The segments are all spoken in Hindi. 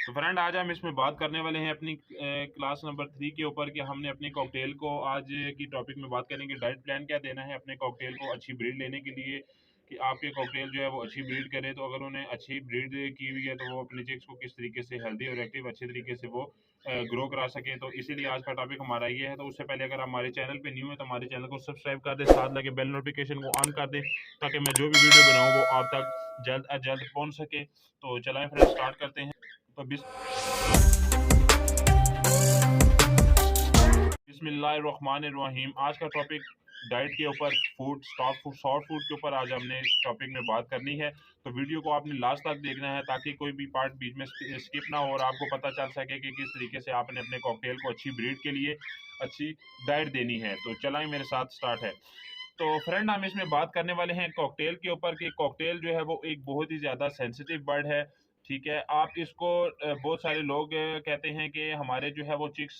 तो फ्रेंड आज हम इसमें बात करने वाले हैं अपनी क्लास नंबर 3 के ऊपर कि हमने अपनी कॉकटेल को आज की टॉपिक में बात करेंगे डाइट प्लान क्या देना है अपने कॉकटेल को अच्छी ब्रीड लेने के लिए कि आपके कॉकटेल जो है वो अच्छी ब्रीड करे। तो अगर उन्हें अच्छी ब्रीड की हुई है तो वो अपने चिक्स को किस तरीके से हेल्दी और एक्टिव अच्छे तरीके से वो ग्रो करा सकें। तो इसीलिए आज का टॉपिक हमारा ये है। तो उससे पहले अगर हमारे चैनल पे न्यू है तो हमारे चैनल को सब्सक्राइब कर दें, साथ लगे बेल नोटिफिकेशन को ऑन कर दें ताकि मैं जो भी वीडियो बनाऊँ वो आप तक जल्द अज जल्द पहुँच सके। तो चलाएं फ्रेंड, स्टार्ट करते हैं। तो बिस्मिल्लाहिर्रहमानिर्रहीम। आज का टॉपिक डाइट के ऊपर, food stock food short food के ऊपर आज हमने इस टॉपिक में बात करनी है। तो वीडियो को आपने लास्ट तक देखना है ताकि कोई भी पार्ट बीच में स्किप ना हो और आपको पता चल सके कि किस तरीके से आपने अपने कॉकटेल को अच्छी ब्रीड के लिए अच्छी डाइट देनी है। तो चलाएं, मेरे साथ स्टार्ट है। तो फ्रेंड हम इसमें बात करने वाले हैं कॉकटेल के ऊपर कि कॉकटेल जो है वो एक बहुत ही ज़्यादा सेंसिटिव बर्ड है। ठीक है, आप इसको बहुत सारे लोग कहते हैं कि हमारे जो है वो चिक्स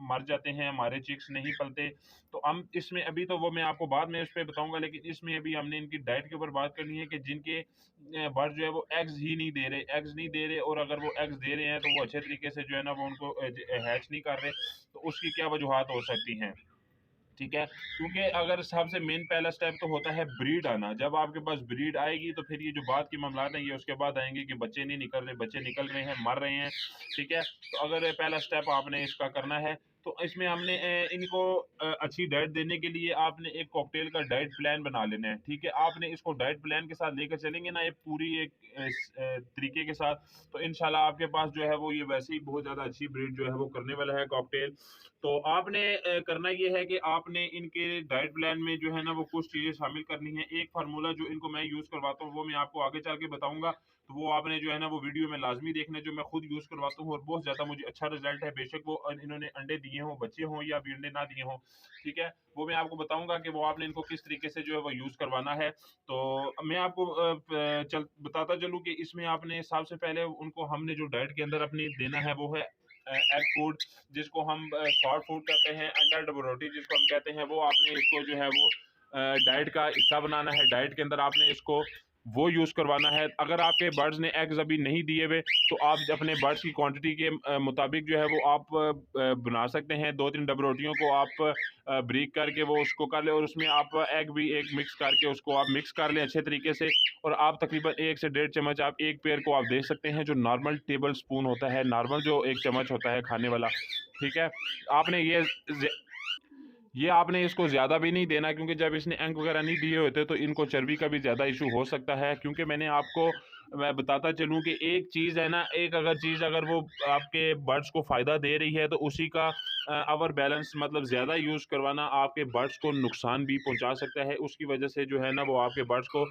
मर जाते हैं, हमारे चिक्स नहीं पलते। तो हम इसमें अभी तो वो मैं आपको बाद में उस पर बताऊंगा, लेकिन इसमें अभी हमने इनकी डाइट के ऊपर बात करनी है कि जिनके बर्ड जो है वो एग्स ही नहीं दे रहे, एग्स नहीं दे रहे, और अगर वो एग्स दे रहे हैं तो वो अच्छे तरीके से जो है ना वो उनको हैच नहीं कर रहे। तो उसकी क्या वजूहत हो सकती हैं। ठीक है, क्योंकि अगर सबसे मेन पहला स्टेप तो होता है ब्रीड आना। जब आपके पास ब्रीड आएगी तो फिर ये जो बात की मामलात हैं ये उसके बाद आएंगे कि बच्चे नहीं निकल रहे, बच्चे निकल रहे हैं, मर रहे हैं। ठीक है, तो अगर पहला स्टेप आपने इसका करना है तो इसमें हमने इनको अच्छी डाइट देने के लिए आपने एक कॉकटेल का डाइट प्लान बना लेना है। ठीक है, आपने इसको डाइट प्लान के साथ लेकर चलेंगे ना, ये पूरी एक तरीके के साथ, तो इंशाल्लाह आपके पास जो है वो ये वैसे ही बहुत ज़्यादा अच्छी ब्रीड जो है वो करने वाला है कॉकटेल। तो आपने करना ये है कि आपने इनके डाइट प्लान में जो है ना वो कुछ चीज़ें शामिल करनी है। एक फार्मूला जो इनको मैं यूज़ करवाता हूँ वो मैं आपको आगे चल के बताऊंगा, तो वो आपने जो है ना वो वीडियो में लाजमी देखना है, जो मैं खुद यूज़ करवाता हूँ और बहुत ज़्यादा मुझे अच्छा रिजल्ट है। बेशक वो इन्होंने अंडे दिए हों, बच्चे हों या अभी अंडे ना दिए हों। ठीक है, वो मैं आपको बताऊंगा कि वो आपने इनको किस तरीके से जो है वो यूज़ करवाना है। तो मैं आपको चल बताता चलूँ कि इसमें आपने सबसे पहले उनको हमने जो डाइट के अंदर अपनी देना है वो है एग फूड, जिसको हम शॉर्ट फूड कहते हैं, अंडर डबल रोटी जिसको हम कहते हैं। वो आपने इसको जो है वो डाइट का हिस्सा बनाना है। डाइट के अंदर आपने इसको वो यूज़ करवाना है। अगर आपके बर्ड्स ने एग्स अभी नहीं दिए हुए तो आप अपने बर्ड्स की क्वांटिटी के मुताबिक जो है वो आप बना सकते हैं। 2-3 डबल रोटियों को आप ब्रेक करके वो उसको कर लें और उसमें आप एग भी एक मिक्स करके उसको आप मिक्स कर लें अच्छे तरीके से। और आप तकरीबन 1 से 1.5 चम्मच आप एक पेयर को आप दे सकते हैं, जो नॉर्मल टेबल स्पून होता है, नॉर्मल जो एक चम्मच होता है खाने वाला। ठीक है, आपने ये आपने इसको ज़्यादा भी नहीं देना, क्योंकि जब इसने अंक वगैरह नहीं दिए होते तो इनको चर्बी का भी ज़्यादा इशू हो सकता है। क्योंकि मैं बताता चलूँ कि एक चीज़ है ना, एक अगर चीज़ अगर वो आपके बर्ड्स को फ़ायदा दे रही है तो उसी का ओवर बैलेंस मतलब ज़्यादा यूज़ करवाना आपके बर्ड्स को नुकसान भी पहुंचा सकता है। उसकी वजह से जो है ना वो आपके बर्ड्स को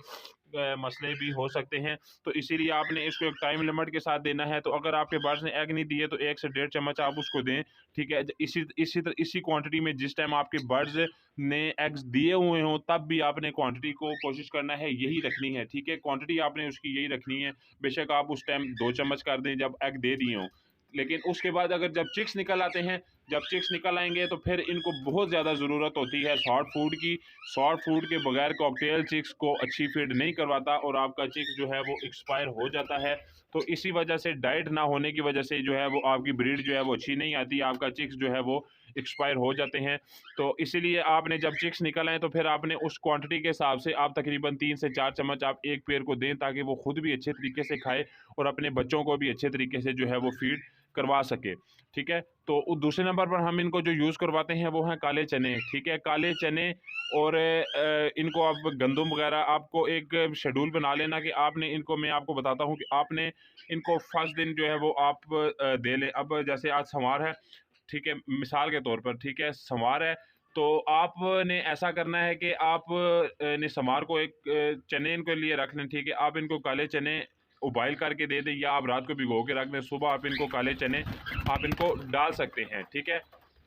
मसले भी हो सकते हैं। तो इसीलिए आपने इसको एक टाइम लिमिट के साथ देना है। तो अगर आपके बर्ड्स ने एग नहीं दिए तो 1 से 1.5 चम्मच आप उसको दें। ठीक है, इसी क्वांटिटी में जिस टाइम आपके बर्ड्स ने एग्स दिए हुए हों तब भी आपने क्वांटिटी को कोशिश करना है यही रखनी है। ठीक है, क्वांटिटी आपने उसकी यही रखनी है। बेशक आप उस टाइम 2 चम्मच कर दें जब एग दे दिए हों, लेकिन उसके बाद अगर जब चिक्स निकल आते हैं, जब चिक्स निकल आएंगे तो फिर इनको बहुत ज़्यादा ज़रूरत होती है सॉफ्ट फूड की। सॉफ्ट फूड के बगैर कॉकटेल चिक्स को अच्छी फीड नहीं करवाता और आपका चिक्स जो है वो एक्सपायर हो जाता है। तो इसी वजह से डाइट ना होने की वजह से जो है वो आपकी ब्रीड जो है वो अच्छी नहीं आती, आपका चिक्स जो है वो एक्सपायर हो जाते हैं। तो इसीलिए आपने जब चिक्स निकल आए तो फिर आपने उस क्वांटिटी के हिसाब से आप तकरीबन 3 से 4 चम्मच आप एक पेयर को दें ताकि वो खुद भी अच्छे तरीके से खाए और अपने बच्चों को भी अच्छे तरीके से जो है वो फीड करवा सके। ठीक है, तो दूसरे नंबर पर हम इनको जो यूज़ करवाते हैं वो हैं काले चने। ठीक है, काले चने और इनको आप गंदम वगैरह आपको एक शेड्यूल बना लेना कि आपने इनको, मैं आपको बताता हूँ कि आपने इनको फर्स्ट दिन जो है वो आप दे लें। अब जैसे आज संवार है, ठीक है, मिसाल के तौर पर, ठीक है, संवार है, तो आपने ऐसा करना है कि आप ने संवार को एक चने इनके लिए रख लें। ठीक है, आप इनको काले चने उबाइल करके दे दें या आप रात को भिगो के रख दें, सुबह आप इनको काले चने आप इनको डाल सकते हैं। ठीक है,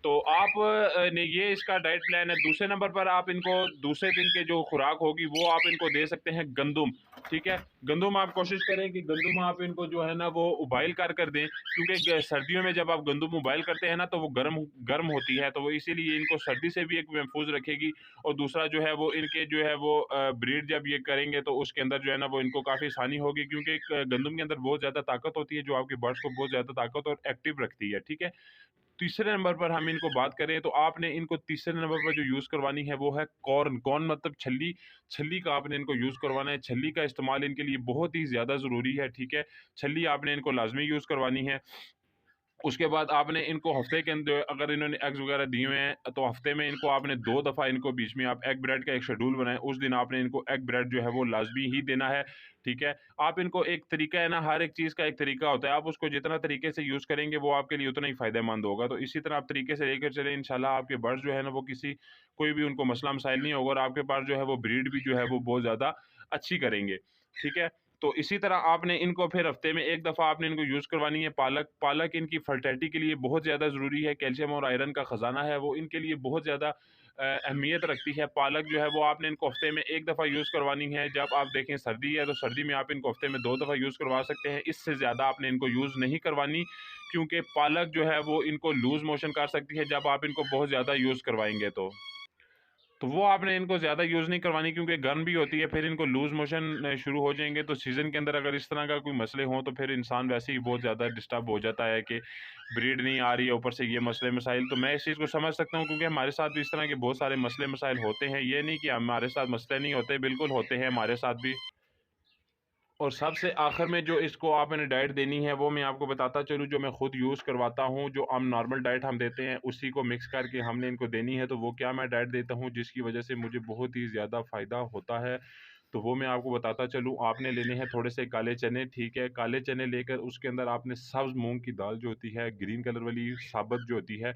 तो आप ने ये इसका डाइट प्लान है। दूसरे नंबर पर आप इनको दूसरे दिन के जो खुराक होगी वो आप इनको दे सकते हैं गंदुम, ठीक है। गंदुम आप कोशिश करें कि गंदुम आप इनको जो है ना वो उबाइल कर दें, क्योंकि सर्दियों में जब आप गंदुम उबाइल करते हैं ना तो वो गर्म गर्म होती है, तो वो इसीलिए इनको सर्दी से भी एक महफूज रखेगी। और दूसरा जो है वो इनके जो है वो ब्रीड जब ये करेंगे तो उसके अंदर जो है ना वो इनको काफ़ी आसानी होगी, क्योंकि गंदुम के अंदर बहुत ज़्यादा ताकत होती है जो आपके बर्ड्स को बहुत ज़्यादा ताकत और एक्टिव रखती है, ठीक है। तीसरे नंबर पर हम इनको बात करें तो आपने इनको तीसरे नंबर पर जो यूज़ करवानी है वो है कॉर्न। कॉर्न मतलब छल्ली, छल्ली का आपने इनको यूज़ करवाना है। छल्ली का इस्तेमाल इनके लिए बहुत ही ज़्यादा ज़रूरी है, ठीक है। छल्ली आपने इनको लाज़मी यूज़ करवानी है। उसके बाद आपने इनको हफ्ते के अंदर अगर इन्होंने एग्स वगैरह दिए हुए हैं तो हफ्ते में इनको आपने 2 दफ़ा इनको बीच में आप एग ब्रेड का एक शेड्यूल बनाएं, उस दिन आपने इनको एग ब्रेड जो है वो लाजमी ही देना है, ठीक है। आप इनको एक तरीका है ना, हर एक चीज़ का एक तरीका होता है, आप उसको जितना तरीके से यूज़ करेंगे वो आपके लिए उतना ही फ़ायदेमंद होगा। तो इसी तरह आप तरीके से लेकर चलें, इंशाल्लाह आपके बर्ड्स जो है ना वो किसी कोई भी उनको मसला मसाइल नहीं होगा और आपके पास जो है वो ब्रीड भी जो है वो बहुत ज़्यादा अच्छी करेंगे, ठीक है। तो इसी तरह आपने इनको फिर हफ्ते में एक दफ़ा आपने इनको यूज़ करवानी है पालक। पालक इनकी फर्टिलिटी के लिए बहुत ज़्यादा ज़रूरी है, कैल्शियम और आयरन का ख़जाना है, वो इनके लिए बहुत ज़्यादा अहमियत रखती है। पालक जो है वो आपने इनको हफ्ते में एक दफ़ा यूज़ करवानी है। जब आप देखें सर्दी है तो सर्दी में आप इनको हफ्ते में 2 दफ़ा यूज़ करवा सकते हैं, इससे ज़्यादा आपने इनको यूज़ नहीं करवानी, क्योंकि पालक जो है वो इनको लूज़ मोशन कर सकती है जब आप इनको बहुत ज़्यादा यूज़ करवाएंगे तो वो आपने इनको ज़्यादा यूज़ नहीं करवानी, क्योंकि गर्म भी होती है, फिर इनको लूज़ मोशन शुरू हो जाएँगे। तो सीज़न के अंदर अगर इस तरह का कोई मसले हों, तो फिर इंसान वैसे ही बहुत ज़्यादा डिस्टर्ब हो जाता है कि ब्रीड नहीं आ रही है, ऊपर से ये मसले-मसाइल। तो मैं इस चीज़ को समझ सकता हूँ, क्योंकि हमारे साथ भी इस तरह के बहुत सारे मसले-मसाइल होते हैं। ये नहीं कि हमारे साथ मसले नहीं होते, बिल्कुल होते हैं हमारे साथ भी। और सबसे आखिर में जो इसको आपने डाइट देनी है वो मैं आपको बताता चलूँ, जो मैं खुद यूज़ करवाता हूँ, जो हम नॉर्मल डाइट हम देते हैं उसी को मिक्स करके हमने इनको देनी है। तो वो क्या मैं डाइट देता हूँ जिसकी वज़ह से मुझे बहुत ही ज़्यादा फ़ायदा होता है, तो वो मैं आपको बताता चलूँ। आपने लेने हैं थोड़े से काले चने, ठीक है। काले चने लेकर उसके अंदर आपने सब्ज़ मूँग की दाल जो होती है, ग्रीन कलर वाली साबुत जो होती है,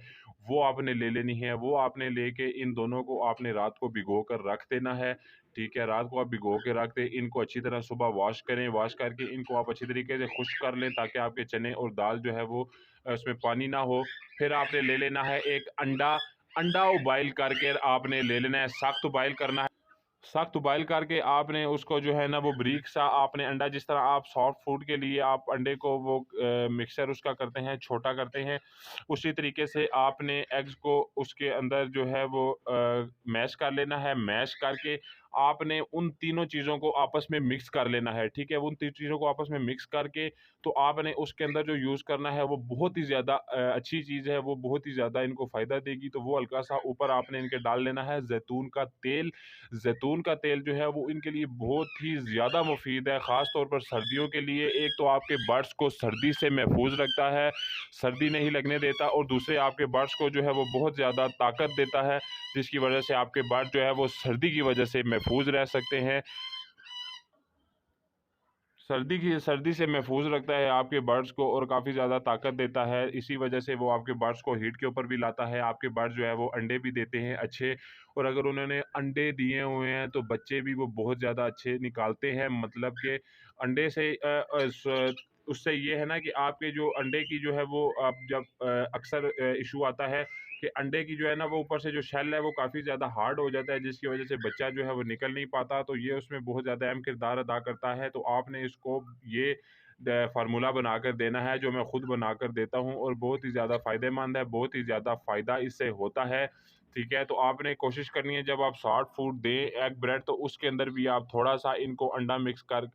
वो आपने ले लेनी है। वो आपने लेके इन दोनों को आपने रात को भिगो कर रख देना है, ठीक है। रात को आप भिगो के रख दें, इनको अच्छी तरह सुबह वॉश करें, वॉश करके इनको आप अच्छी तरीके से खुश्क कर लें, ताकि आपके चने और दाल जो है वो उसमें पानी ना हो। फिर आपने ले लेना है एक अंडा, अंडा उबाइल करके आपने ले लेना है, सख्त उबाइल करना है। सख्त उबाइल करके आपने उसको जो है ना वो बारीक सा आपने अंडा, जिस तरह आप सॉफ्ट फूड के लिए आप अंडे को वो मिक्सर उसका करते हैं, छोटा करते हैं, उसी तरीके से आपने एग्स को उसके अंदर जो है वो मैश कर लेना है। मैश करके आपने उन तीनों चीज़ों को आपस में मिक्स कर लेना है, ठीक है। उन तीन चीज़ों को आपस में मिक्स करके तो आपने उसके अंदर जो यूज़ करना है वो बहुत ही ज़्यादा अच्छी चीज़ है, वो बहुत ही ज़्यादा इनको फ़ायदा देगी। तो वो हल्का सा ऊपर आपने इनके डाल लेना है ज़ैतून का तेल। ज़ैतून का तेल जो है वो इनके लिए बहुत ही ज़्यादा मुफ़ीद है, ख़ास तौर पर सर्दियों के लिए। एक तो आपके बर्ड्स को सर्दी से महफूज रखता है, सर्दी नहीं लगने देता, और दूसरे आपके बर्ड्स को जो है वो बहुत ज़्यादा ताकत देता है, जिसकी वजह से आपके बर्ड जो है वो सर्दी की वजह से महफूज रह सकते हैं। सर्दी से महफूज रखता है आपके बर्ड्स को और काफ़ी ज़्यादा ताकत देता है। इसी वजह से वो आपके बर्ड्स को हीट के ऊपर भी लाता है। आपके बर्ड्स जो है वो अंडे भी देते हैं अच्छे, और अगर उन्होंने अंडे दिए हुए हैं तो बच्चे भी वो बहुत ज़्यादा अच्छे निकालते हैं। मतलब कि अंडे से उससे ये है ना कि आपके जो अंडे की जो है वो आप जब अक्सर इशू आता है कि अंडे की जो है ना वो ऊपर से जो शेल है वो काफ़ी ज़्यादा हार्ड हो जाता है, जिसकी वजह से बच्चा जो है वो निकल नहीं पाता, तो ये उसमें बहुत ज़्यादा अहम किरदार अदा करता है। तो आपने इसको ये फार्मूला बनाकर देना है, जो मैं खुद बनाकर देता हूँ, और बहुत ही ज़्यादा फ़ायदेमंद है, बहुत ही ज़्यादा फ़ायदा इससे होता है, ठीक है। तो आपने कोशिश करनी है जब आप सॉफ्ट फूड दें एग ब्रेड, तो उसके अंदर भी आप थोड़ा सा इनको अंडा मिक्स कर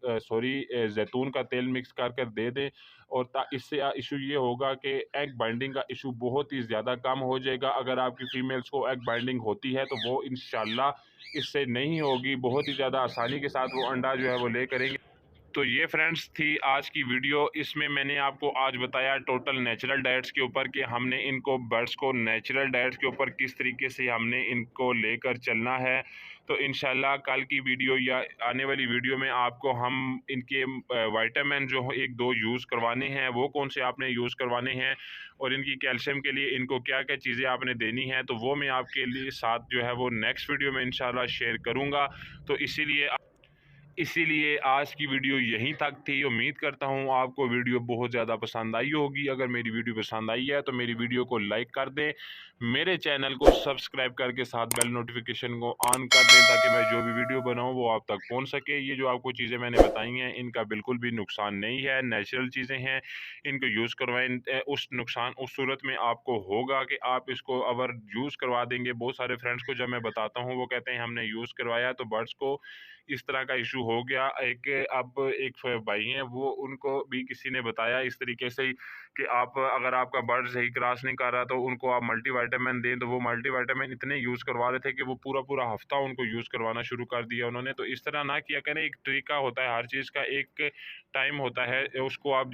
जैतून का तेल मिक्स कर कर दे दें, और इससे इशू ये होगा कि एग बाइंडिंग का इशू बहुत ही ज़्यादा कम हो जाएगा। अगर आपकी फ़ीमेल्स को एग बाइंडिंग होती है तो वो इंशाल्लाह इससे नहीं होगी, बहुत ही ज़्यादा आसानी के साथ वो अंडा जो है वो ले करेंगे। तो ये फ्रेंड्स थी आज की वीडियो। इसमें मैंने आपको आज बताया टोटल नेचुरल डाइट्स के ऊपर कि हमने इनको बर्ड्स को नेचुरल डाइट्स के ऊपर किस तरीके से हमने इनको लेकर चलना है। तो इंशाल्लाह कल की वीडियो या आने वाली वीडियो में आपको हम इनके विटामिन जो एक दो यूज़ करवाने हैं, वो कौन से आपने यूज़ करवाने हैं, और इनकी कैल्शियम के लिए इनको क्या क्या चीज़ें आपने देनी है, तो वो मैं आपके लिए साथ जो है वो नेक्स्ट वीडियो में इंशाल्लाह शेयर करूँगा। तो इसीलिए इसीलिए आज की वीडियो यहीं तक थी। उम्मीद करता हूँ आपको वीडियो बहुत ज़्यादा पसंद आई होगी। अगर मेरी वीडियो पसंद आई है तो मेरी वीडियो को लाइक कर दें, मेरे चैनल को सब्सक्राइब करके साथ बेल नोटिफिकेशन को ऑन कर दें ताकि मैं जो भी वीडियो बनाऊँ वो आप तक पहुँच सके। ये जो आपको चीज़ें मैंने बताई हैं इनका बिल्कुल भी नुकसान नहीं है, नेचुरल चीज़ें हैं, इनको यूज़ करवाएं। उस नुकसान उस सूरत में आपको होगा कि आप इसको अगर यूज़ करवा देंगे। बहुत सारे फ्रेंड्स को जब मैं बताता हूँ वो कहते हैं हमने यूज़ करवाया तो बर्ड्स को इस तरह का इशू हो गया। अब एक भाई हैं वो उनको भी किसी ने बताया इस तरीके से ही कि आप अगर आपका बर्ड सही क्रॉस नहीं कर रहा तो उनको आप मल्टीविटामिन दें। तो वो मल्टीविटामिन इतने यूज़ करवा रहे थे कि वो पूरा हफ्ता उनको यूज़ करवाना शुरू कर दिया उन्होंने। तो इस तरह ना किया करें, एक तरीका होता है, हर चीज़ का एक टाइम होता है। उसको आप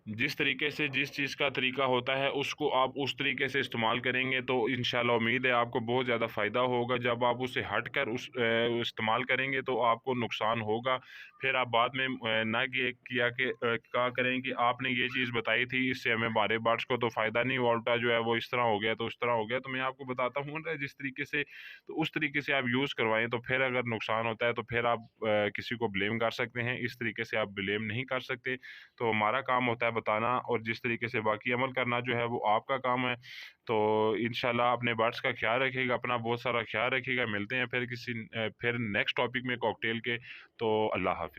जिस तरीके से जिस चीज़ का तरीका होता है उसको आप उस तरीके से इस्तेमाल करेंगे तो इंशाल्लाह उम्मीद है आपको बहुत ज़्यादा फ़ायदा होगा। जब आप उसे हटकर इस्तेमाल करेंगे तो आपको नुकसान होगा। फिर आप बाद में ना कि किया कि क्या करें कि आपने ये चीज़ बताई थी इससे हमें हमारे बर्ड्स को तो फ़ायदा नहीं हुआ, उल्टा जो है वो इस तरह हो गया तो उस तरह हो गया। तो मैं आपको बताता हूँ ना जिस तरीके से, तो उस तरीके से आप यूज़ करवाएँ। तो फिर अगर नुकसान होता है तो फिर आप किसी को ब्लेम कर सकते हैं, इस तरीके से आप ब्लेम नहीं कर सकते। तो हमारा काम होता है बताना और जिस तरीके से बाकी अमल करना जो है वो आपका काम है। तो इंशाल्लाह अपने बर्ड्स का ख्याल रखिएगा, अपना बहुत सारा ख्याल रखिएगा। मिलते हैं फिर फिर नेक्स्ट टॉपिक में कॉकटेल के। तो अल्लाह हाफ़िज़।